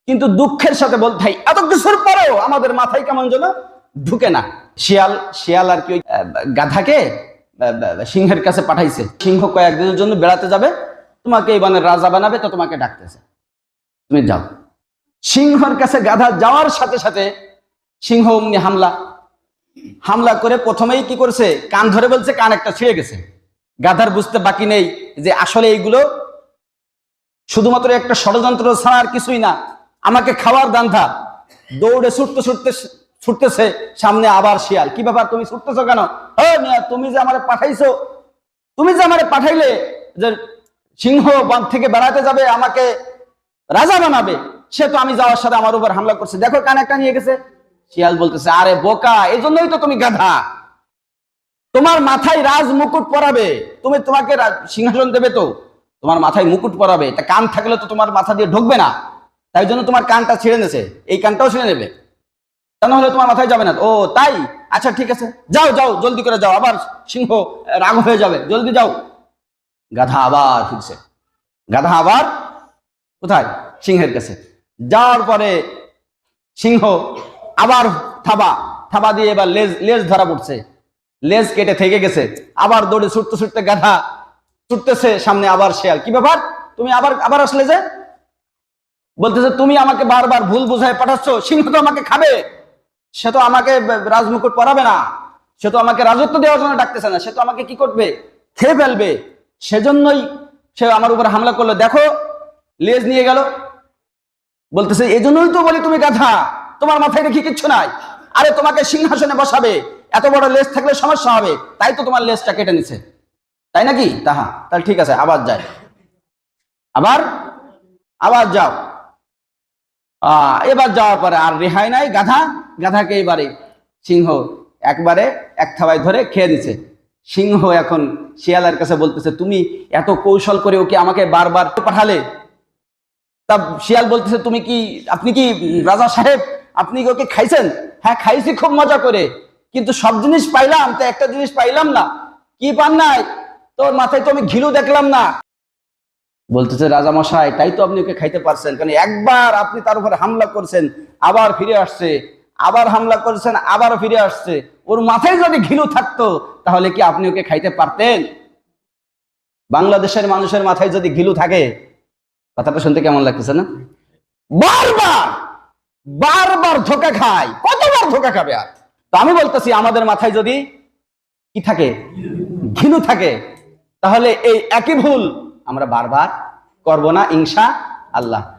কিন্তু দুঃখের সাথে বলতে হয় এত কিছুর পরেও আমাদের মাথায় কেমন যেন ঢুকে না। শিয়াল আর কি গাধাকে সিংহের কাছে পাঠাইছে। সিংহ কয়েকদিনের জন্য বেড়াতে যাবে, তোমাকে এই বনের রাজা বানাবে, তো তোমাকে ডাকতেছে, তুমি যাও। সিংহের কাছে গাধা যাওয়ার সাথে সাথে সিংহ অমনি হামলা করে প্রথমেই কি করছে, কান ধরে বলছে, কান একটা ছিঁড়ে গেছে। গাধার বুঝতে বাকি নেই যে আসলে এইগুলো শুধুমাত্র একটা ষড়যন্ত্র ছাড়া আর কিছুই না, আমাকে খাওয়ার দান্ধা। দৌড়ে ছুটতেছে সামনে আবার শিয়াল। কি ব্যাপার, তুমি ছুটতেছো কেন? তুমি যে আমারে পাঠাইছো, তুমি যে আমারে পাঠাইলে যে সিংহ বন থেকে বেড়াতে যাবে, আমাকে রাজা বানাবে, সে তো আমি যাওয়ার সাথে আমার উপর হামলা করছে, দেখো কান একটা নিয়ে গেছে। শিয়াল বলতেছে, আরে বোকা, এই জন্যই তো তুমি গাধা, তোমার মাথায় রাজ মুকুট পরাবে, তোমাকে সিংহাসন দেবে, তো তোমার মাথায় মুকুট পরাবে, তা কান থাকলে তো তোমার মাথা দিয়ে ঢুকবে না, তাই জন্য তোমার কানটা ছিঁড়ে নেছে, এই কানটাও ছিঁড়ে নেবে, তা নাহলে তোমার মাথায় যাবে না। ও তাই, আচ্ছা ঠিক আছে, যাও যাও, জলদি করে যাও, আবার সিংহ রাগ হয়ে যাবে, জলদি যাও। গাধা আবার ফিরছে। গাধা আবার কোথায়? সিংহের কাছে। যাওয়ার পরে সিংহ আবার থাবা দিয়ে এবার লেজ ধরা পড়ছে, লেজ কেটে থেকে গেছে। আবার দৌড়ে ছুটতে গাধা ছুটতেছে সামনে আবার শিয়াল। কি ব্যাপার, তুমি আবার আসলে যে? বলতেছে, তুমি আমাকে বারবার ভুল বুঝায় পাঠাচ্ছ, সিংহ তো আমাকে খাবে, সে তো আমাকে রাজমুকুট পরাবে না, সে তো আমাকে রাজত্ব দেওয়ার জন্য ডাকতেছে না, সে তো আমাকে কি করবে, খেয়ে ফেলবে, সেজন্যই সে আমার উপর হামলা করলো, দেখো লেজ নিয়ে গেল। বলতেছে, এই জন্যই তো বলি তুমি গাধা, তোমার মাথায় দেখি কিচ্ছু নাই, আরে তোমাকে সিংহাসনে বসাবে, এত বড় লেজ থাকলে সমস্যা হবে, তাই তো তোমার লেজটা কেটে নিছে, তাই নাকি? তাহলে ঠিক আছে, আবার যায়, আবার যাও। এবার যাওয়ার পরে আর রেহাই নাই, গাধাকে এবারে সিংহ একবারে এক থাবায় ধরে খেয়ে দিছে। সিংহ এখন শিয়ালের কাছে বলতেছে, তুমি এত কৌশল করে ওকে আমাকে বারবার পাঠালে, তা শিয়াল বলতেছে, আপনি কি রাজা সাহেব, আপনি কি ওকে খাইছেন? হ্যাঁ খাইছি, খুব মজা করে, কিন্তু সব জিনিস পাইলাম, তো একটা জিনিস পাইলাম না। কি পান নাই? তোর মাথায় তো আমি ঘিলু দেখলাম না। বলতেছে, রাজা মশাই, তাই তো আপনি ওকে খাইতে পারছেন, কারণ একবার আপনি তার উপরে হামলা করছেন, আবার ফিরে আসছে, আবার হামলা করছেন, আবার ফিরে আসছে, ওর মাথায় যদি ঘিলু থাকতো তাহলে কি আপনি ওকে খাইতে পারতেন? বাংলাদেশের মানুষের মাথায় যদি ঘিলু থাকে, কথাটা শুনতে কেমন লাগতেছে না? বারবার ধোকা খায়, কতবার ধোকা খাবে আর? তো আমি বলতেছি, আমাদের মাথায় যদি কি থাকে, ঘিলু থাকে, তাহলে এই একই ভুল আমরা বারবার করব না ইনশাআল্লাহ।